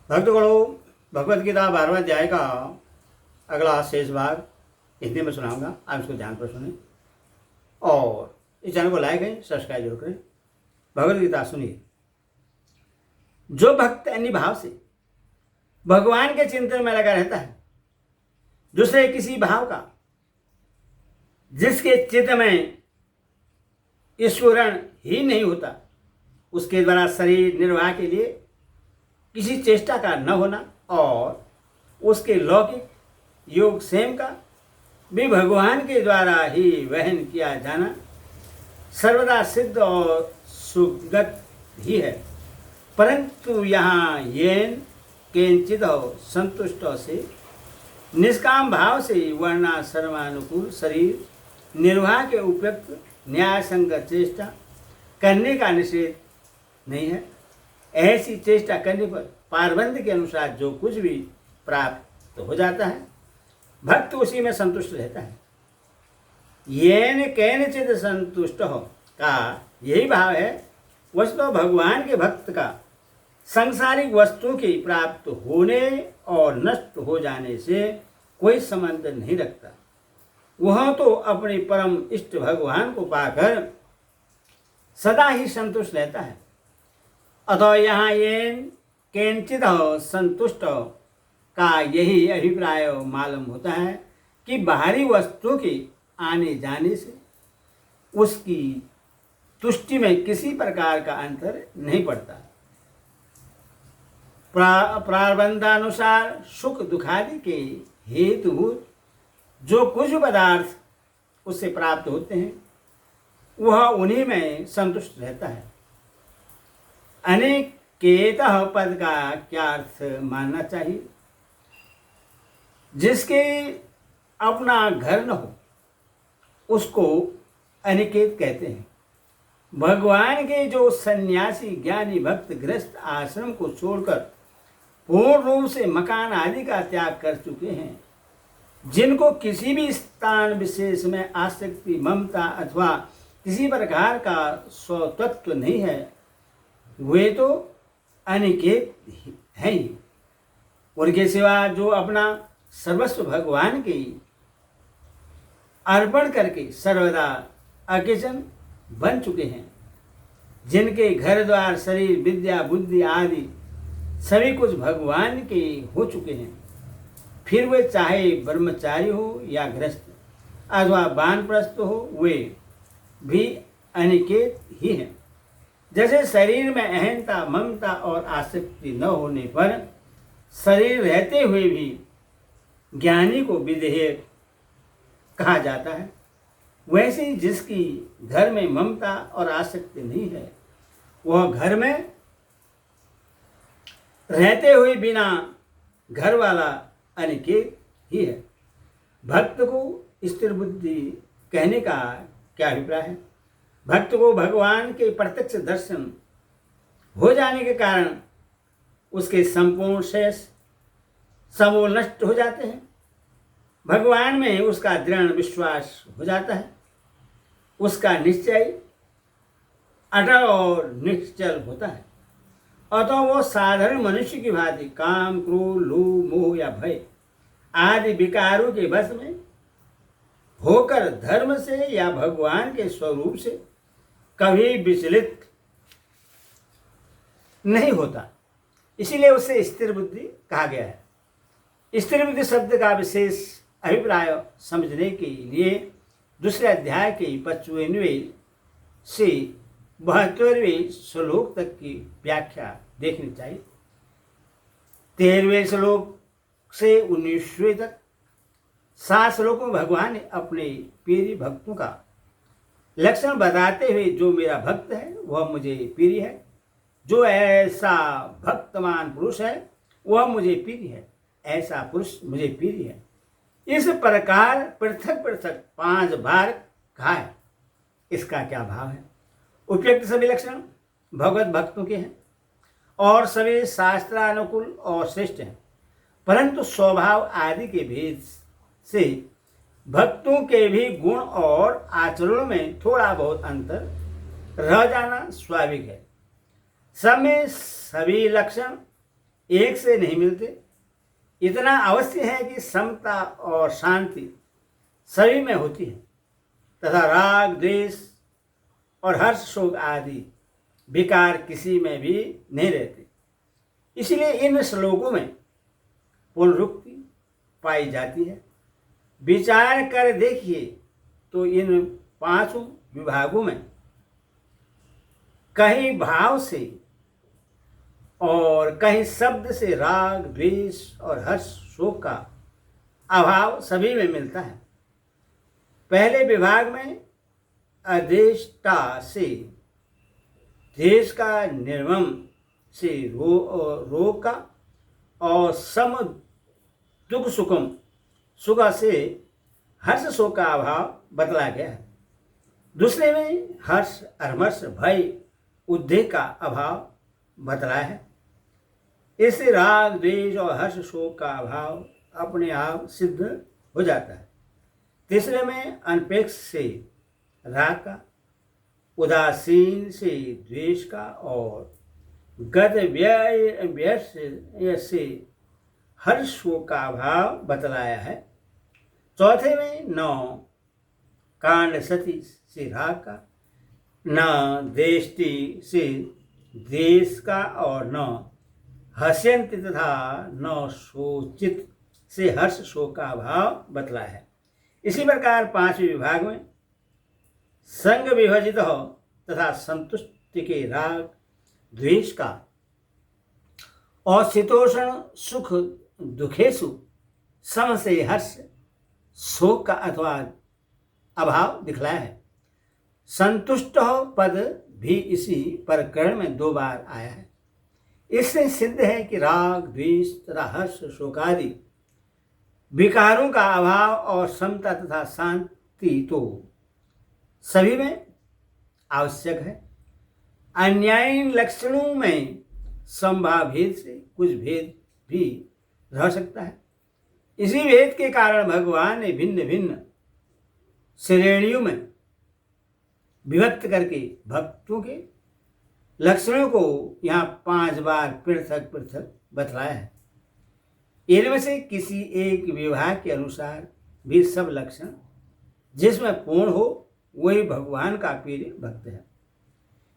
भक्तगणों, भगवद गीता 12वें अध्याय का अगला शेष भाग हिंदी में सुनाऊंगा। आप इसको ध्यान पर सुने और इस चैनल को लाइक करें, सब्सक्राइब जरूर करें। भगवद गीता सुनिए। जो भक्त अन्य भाव से भगवान के चिंतन में लगा रहता है, दूसरे किसी भाव का, जिसके चित्त में ईश्वरण ही नहीं होता, उसके द्वारा शरीर निर्वाह के लिए किसी चेष्टा का न होना और उसके लौकिक योग क्षेम का भी भगवान के द्वारा ही वहन किया जाना सर्वदा सिद्ध और सुगत ही है। परंतु यहाँ येन केंचित संतुष्ट से निष्काम भाव से वर्णाश्रमानुकूल शरीर निर्वाह के उपयुक्त न्याय संगत चेष्टा करने का निषेध नहीं है। ऐसी चेष्टा करने पर पारबंध के अनुसार जो कुछ भी प्राप्त हो जाता है, भक्त उसी में संतुष्ट रहता है। येन केनचित संतुष्ट हो का यही भाव है। वस्तु भगवान के भक्त का सांसारिक वस्तु की प्राप्त होने और नष्ट हो जाने से कोई संबंध नहीं रखता। वह तो अपने परम इष्ट भगवान को पाकर सदा ही संतुष्ट रहता है। अतः यहाँ येन केंचित संतुष्ट का यही अभिप्राय मालूम होता है कि बाहरी वस्तु के आने जाने से उसकी तुष्टि में किसी प्रकार का अंतर नहीं पड़ता। प्रारब्धानुसार सुख दुखादि के हेतुभूत जो कुछ पदार्थ उससे प्राप्त होते हैं, वह उन्हीं में संतुष्ट रहता है। अनिकेतः पद का क्या अर्थ मानना चाहिए? जिसके अपना घर न हो उसको अनिकेत कहते हैं। भगवान के जो सन्यासी ज्ञानी भक्त गृहस्थ आश्रम को छोड़कर पूर्ण रूप से मकान आदि का त्याग कर चुके हैं, जिनको किसी भी स्थान विशेष में आसक्ति, ममता अथवा किसी प्रकार का स्वतत्व नहीं है, वे तो अनिकेत हैं ही। उनके सिवा जो अपना सर्वस्व भगवान के अर्पण करके सर्वदा अकिंचन बन चुके हैं, जिनके घर द्वार शरीर विद्या बुद्धि आदि सभी कुछ भगवान के हो चुके हैं, फिर वे चाहे ब्रह्मचारी हो या गृहस्थ अथवा वानप्रस्थ हो, वे भी अनिकेत ही हैं। जैसे शरीर में अहंता, ममता और आसक्ति न होने पर शरीर रहते हुए भी ज्ञानी को विधेय कहा जाता है, वैसे ही जिसकी घर में ममता और आसक्ति नहीं है, वह घर में रहते हुए बिना घर वाला अनिकेत ही है। भक्त को स्थिर बुद्धि कहने का क्या अभिप्राय है? भक्त को भगवान के प्रत्यक्ष दर्शन हो जाने के कारण उसके संपूर्ण शेष समूल नष्ट हो जाते हैं। भगवान में उसका दृढ़ विश्वास हो जाता है। उसका निश्चय अटल और निश्चल होता है। अतः वो साधारण मनुष्य की भांति काम, क्रोध, लोभ, मोह या भय आदि विकारों के वश में होकर धर्म से या भगवान के स्वरूप से कभी विचलित नहीं होता। इसीलिए उसे स्थिर बुद्धि कहा गया है। स्थिर बुद्धि शब्द का विशेष अभिप्राय समझने के लिए दूसरे अध्याय के 55वें से 72वें श्लोक तक की व्याख्या देखनी चाहिए। 13वें श्लोक से 19वें तक 7 श्लोकों में भगवान ने अपने प्रिय भक्तों का लक्षण बताते हुए, जो मेरा भक्त है वह मुझे प्रिय है, जो ऐसा भक्तमान पुरुष है वह मुझे प्रिय है, ऐसा पुरुष मुझे प्रिय है, इस प्रकार पृथक पृथक 5 बार कहा है। इसका क्या भाव है? उपयुक्त सभी लक्षण भगवत भक्तों के हैं और सभी शास्त्रानुकूल और श्रेष्ठ हैं, परंतु स्वभाव आदि के भेद से भक्तों के भी गुण और आचरण में थोड़ा बहुत अंतर रह जाना स्वाभाविक है। सब में सभी लक्षण एक से नहीं मिलते। इतना अवश्य है कि समता और शांति सभी में होती है तथा राग, द्वेष और हर्ष, शोक आदि विकार किसी में भी नहीं रहते। इसलिए इन श्लोकों में पुनरुक्ति पाई जाती है। विचार कर देखिए तो इन पांचों विभागों में कहीं भाव से और कहीं शब्द से राग, द्वेष और हर्ष, शोक का अभाव सभी में मिलता है। पहले विभाग में अदेष्टा से देश का, निर्मम से रोग का और सम दुख सुखम सुख से हर्ष, शोक का अभाव बतला गया है। दूसरे में हर्ष, अरमर्ष, भय, उद्वेग का अभाव बतला है। इससे राग, द्वेष और हर्ष, शोक का अभाव अपने आप सिद्ध हो जाता है। तीसरे में अनपेक्ष से राग का, उदासीन से द्वेष का और गद व्यय से हर्ष, शोक का अभाव बतलाया है। चौथे में नौ कांड सती से राग का, न देष्टि से देश का और न हस्यंत तथा न शोचित से हर्ष, शोक का अभाव बतलाया है। इसी प्रकार पांचवें विभाग में संग विभजित हो तथा संतुष्टि के राग, द्वेष का और शीतोषण सुख दुखेशु सम से हर्ष, शोक का अथवा अभाव दिखलाया है। संतुष्ट हो पद भी इसी प्रकरण में 2 बार आया है। इससे सिद्ध है कि राग, द्वेष तथा हर्ष, शोकादि विकारों का अभाव और समता तथा शांति तो सभी में आवश्यक है। अन्यायी लक्षणों में संभाव भेद से कुछ भेद भी रह सकता है। इसी भेद के कारण भगवान ने भिन्न भिन्न श्रेणियों में विभक्त करके भक्तों के लक्षणों को यहाँ 5 बार पृथक पृथक बतलाया है। इनमें से किसी एक विभाग के अनुसार भी सब लक्षण जिसमें पूर्ण हो वही भगवान का प्रिय भक्त है।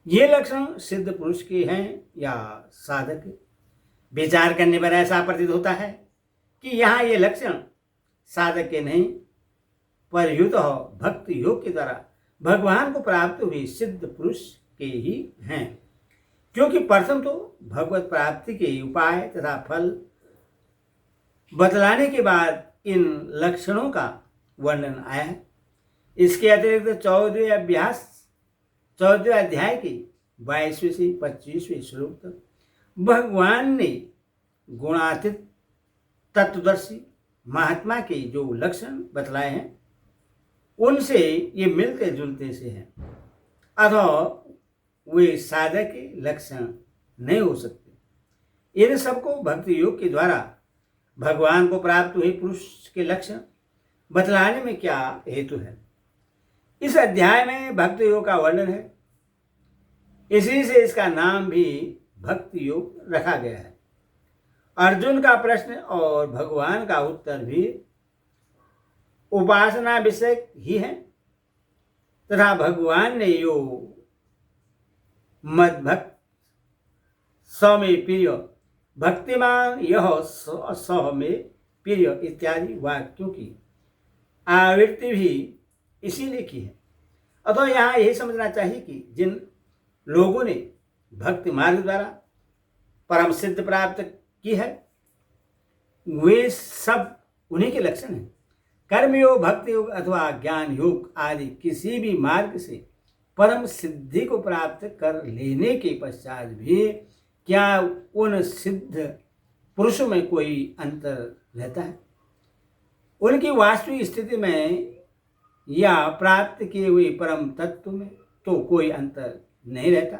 ये लक्षण सिद्ध पुरुष के हैं या साधक के? विचार करने पर ऐसा प्रतीत होता है कि यहाँ ये लक्षण साधक के नहीं पर युत हो भक्त योग के द्वारा भगवान को प्राप्त हुए सिद्ध पुरुष के ही हैं। क्योंकि प्रथम तो भगवत प्राप्ति के उपाय तथा फल बतलाने के बाद इन लक्षणों का वर्णन आया है। इसके अतिरिक्त 14वें अध्याय के 22वें से 25वें श्लोक तक भगवान ने गुणातीत तत्वदर्शी महात्मा के जो लक्षण बतलाए हैं उनसे ये मिलते जुलते से हैं, अथवा वे साधक के लक्षण नहीं हो सकते। इन सबको भक्ति योग के द्वारा भगवान को प्राप्त हुए पुरुष के लक्षण बतलाने में क्या हेतु है? इस अध्याय में भक्ति योग का वर्णन है, इसी से इसका नाम भी भक्ति योग रखा गया है। अर्जुन का प्रश्न और भगवान का उत्तर भी उपासना विषय ही है तथा भगवान ने यो मद भक्त स में प्रिय भक्तिमान यह स में प्रिय इत्यादि वाक्यों की आवृत्ति भी इसीलिए की है। अतः यहाँ यही समझना चाहिए कि जिन लोगों ने भक्ति मार्ग द्वारा परम सिद्ध प्राप्त की है वे सब उन्हीं के लक्षण हैं। कर्म योग, भक्ति योग अथवा ज्ञान योग आदि किसी भी मार्ग से परम सिद्धि को प्राप्त कर लेने के पश्चात भी क्या उन सिद्ध पुरुषों में कोई अंतर रहता है? उनकी वास्तविक स्थिति में या प्राप्त किए हुए परम तत्व में तो कोई अंतर नहीं रहता,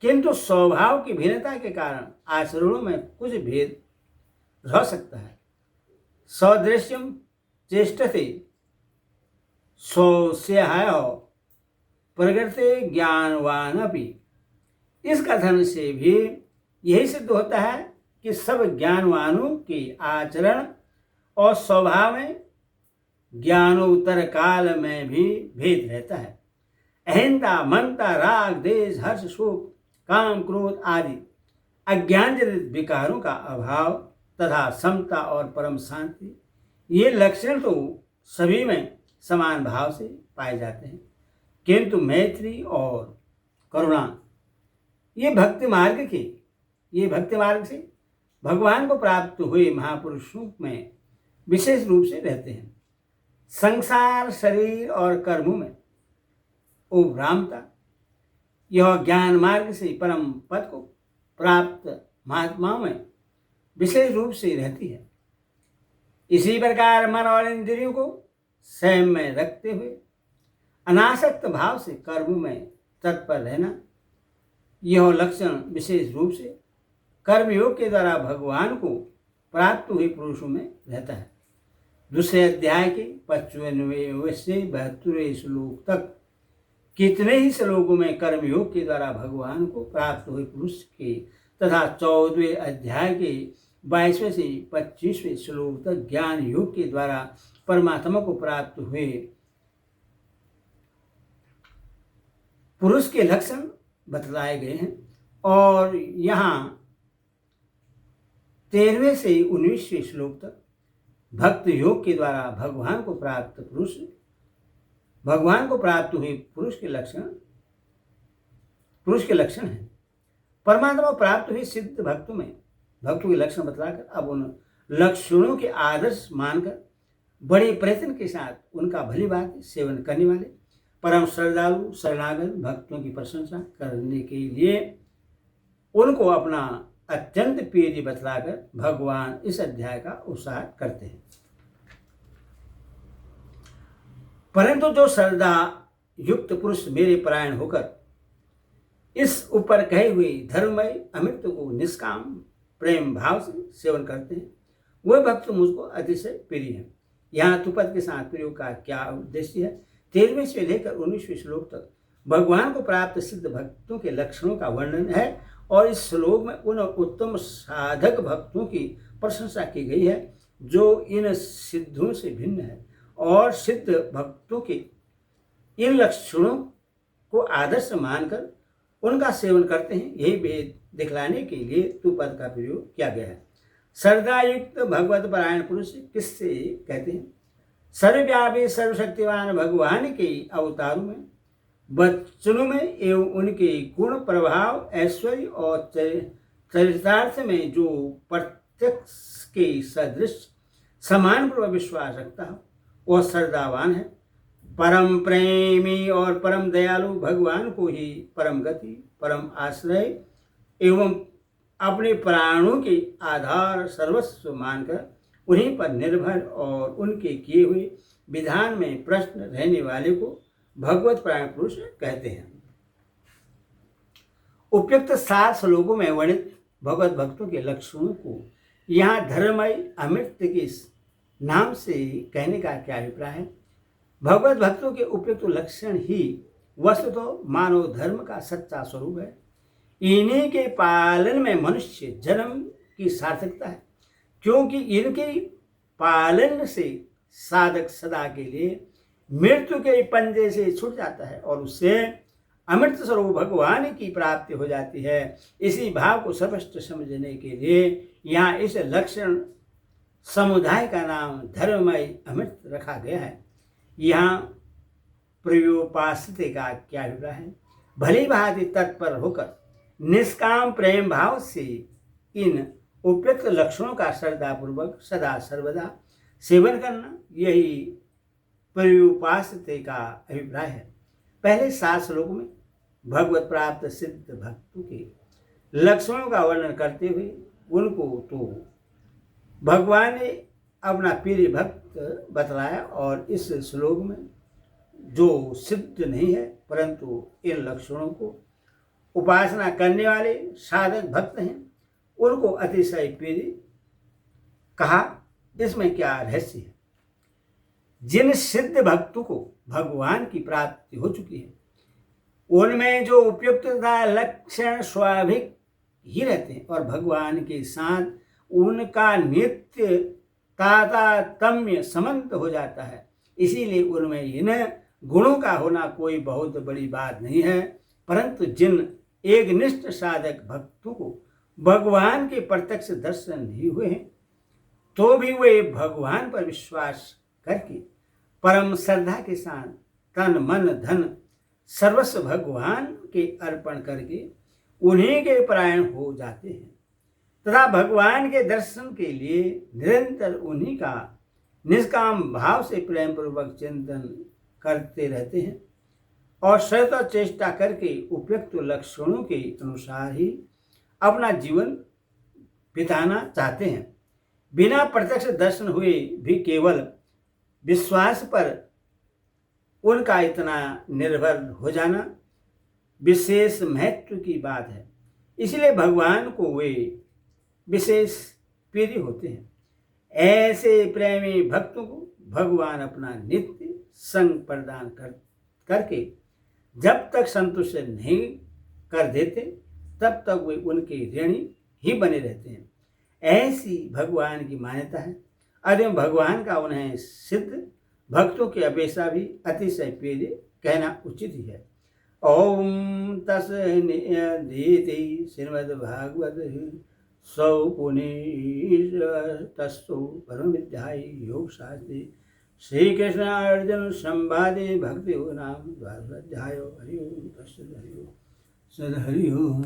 किंतु स्वभाव की भिन्नता के कारण आचरणों में कुछ भेद रह सकता है। सदृश्यम चेष्टते स्वस्याय प्रगृते ज्ञानवान अपि, इस कथन से भी यही सिद्ध होता है कि सब ज्ञानवानों के आचरण और स्वभाव में ज्ञानोत्तर काल में भी भेद रहता है। अहिंसा, ममता, राग, द्वेष, हर्ष, शोक, काम, क्रोध आदि अज्ञानजनित विकारों का अभाव तथा समता और परम शांति, ये लक्षण तो सभी में समान भाव से पाए जाते हैं, किंतु मैत्री और करुणा ये भक्ति मार्ग से भगवान को प्राप्त हुए महापुरुषों में विशेष रूप से रहते हैं। संसार, शरीर और कर्मों में उभ्रामता यह ज्ञान मार्ग से परम पद को प्राप्त महात्माओं में विशेष रूप से रहती है। इसी प्रकार मन और इंद्रियों को संयम में रखते हुए अनासक्त भाव से कर्मों में तत्पर रहना, यह लक्षण विशेष रूप से कर्मयोग के द्वारा भगवान को प्राप्त हुए पुरुषों में रहता है। दूसरे अध्याय के 95वें से 72वें श्लोक तक कितने ही श्लोकों में कर्मयोग के द्वारा भगवान को प्राप्त हुए पुरुष के तथा 14वें अध्याय के 22वें से 25वें श्लोक तक ज्ञान योग के द्वारा परमात्मा को प्राप्त हुए पुरुष के लक्षण बतलाए गए हैं। और यहाँ 13वें से 19वें श्लोक तक भक्त योग के द्वारा भगवान को प्राप्त हुए पुरुष के लक्षण हैं। परमात्मा प्राप्त हुए सिद्ध भक्तों के लक्षण बतलाकर अब उन लक्षणों के आदर्श मानकर बड़े प्रयत्न के साथ उनका भली बात सेवन करने वाले परम श्रद्धालु शरणागत भक्तों की प्रशंसा करने के लिए उनको अपना अत्यंत प्रिय बतलाकर भगवान इस अध्याय का उत्साह करते हैं। परंतु जो श्रद्धा युक्त पुरुष मेरे परायण होकर इस ऊपर कहे हुए धर्ममय अमृत को निष्काम प्रेम भाव से सेवन करते हैं, वह भक्त मुझको अतिशय प्रिय है। यहाँ तुपद के साथ प्रयोग का क्या उद्देश्य है? 13वें से लेकर 19वें श्लोक तक भगवान को प्राप्त सिद्ध भक्तों के लक्षणों का वर्णन है और इस श्लोक में उन उत्तम साधक भक्तों की प्रशंसा की गई है जो इन सिद्धों से भिन्न है और सिद्ध भक्तों के इन लक्षणों को आदर्श मानकर उनका सेवन करते हैं। यही भेद दिखलाने के लिए तुपद का प्रयोग किया गया है। श्रद्धायुक्त भगवत परायण पुरुष किससे कहते हैं? सर्वव्यापी सर्वशक्तिवान भगवान के अवतारों में, वचनों में एवं उनके गुण प्रभाव ऐश्वर्य और चरितार्थ में जो प्रत्यक्ष के सदृश समान पूर्वक विश्वास रखता हो वह श्रद्धावान है। परम प्रेमी और परम दयालु भगवान को ही परम गति, परम आश्रय एवं अपने प्राणों के आधार सर्वस्व मानकर उन्हीं पर निर्भर और उनके किए हुए विधान में प्रश्न रहने वाले को भगवत परायण पुरुष कहते हैं। उपयुक्त 7 श्लोकों में वर्णित भगवत भक्तों के लक्षणों को यहाँ धर्ममय अमृत के नाम से कहने का क्या अभिप्राय है? भगवत भक्तों के उपयुक्त लक्षण ही वस्तुतः मानव धर्म का सच्चा स्वरूप है। इन्हीं के पालन में मनुष्य जन्म की सार्थकता है, क्योंकि इनके पालन से साधक सदा के लिए मृत्यु के पंजे से छूट जाता है और उससे अमृत स्वरूप भगवान की प्राप्ति हो जाती है। इसी भाव को स्पष्ट समझने के लिए यहाँ इस लक्षण समुदाय का नाम धर्ममय अमृत रखा गया है। यहाँ प्रयोपास्यते का क्या अभिप्राय है? भली भांति तत्पर होकर निष्काम प्रेम भाव से इन उपयुक्त लक्षणों का श्रद्धापूर्वक सदा सर्वदा सेवन करना, यही प्रयोपास्यते का अभिप्राय है। पहले 7 श्लोकों में भगवत प्राप्त सिद्ध भक्तों के लक्षणों का वर्णन करते हुए उनको तो भगवान ने अपना प्रिय भक्त बतलाया और इस श्लोक में जो सिद्ध नहीं है परंतु इन लक्षणों को उपासना करने वाले साधक भक्त हैं उनको अतिशय प्रिय कहा। इसमें क्या रहस्य है? जिन सिद्ध भक्तों को भगवान की प्राप्ति हो चुकी है उनमें जो उपयुक्तता लक्षण स्वाभाविक ही रहते हैं और भगवान के साथ उनका नित्य तादात्म्य संबंध हो जाता है। इसीलिए उनमें इन गुणों का होना कोई बहुत बड़ी बात नहीं है, परंतु जिन एकनिष्ठ साधक भक्तों को भगवान के प्रत्यक्ष दर्शन नहीं हुए हैं, तो भी वे भगवान पर विश्वास करके परम श्रद्धा के साथ तन मन धन सर्वस्व भगवान के अर्पण करके उन्हीं के परायण हो जाते हैं तथा भगवान के दर्शन के लिए निरंतर उन्हीं का निष्काम भाव से प्रेम पूर्वक चिंतन करते रहते हैं और सतत चेष्टा करके उपयुक्त लक्षणों के अनुसार ही अपना जीवन बिताना चाहते हैं। बिना प्रत्यक्ष दर्शन हुए भी केवल विश्वास पर उनका इतना निर्भर हो जाना विशेष महत्व की बात है। इसलिए भगवान को वे विशेष प्रिय होते हैं। ऐसे प्रेमी भक्तों को भगवान अपना नित्य संग प्रदान करके जब तक संतुष्ट नहीं कर देते तब तक वे उनके ऋणी ही बने रहते हैं। ऐसी भगवान की मान्यता है। अतः भगवान का उन्हें सिद्ध भक्तों की अपेक्षा भी अतिशय प्रिय कहना उचित ही है। ओम तस्सदिति श्रीमद्भागवत सौपुनीशतस्तु परम विद्याय योग शास्त्रे श्री कृष्ण अर्जुन संवादे भक्ति नाम द्वादशाध्यायो हरि ओम तत्सत् हरि ओम।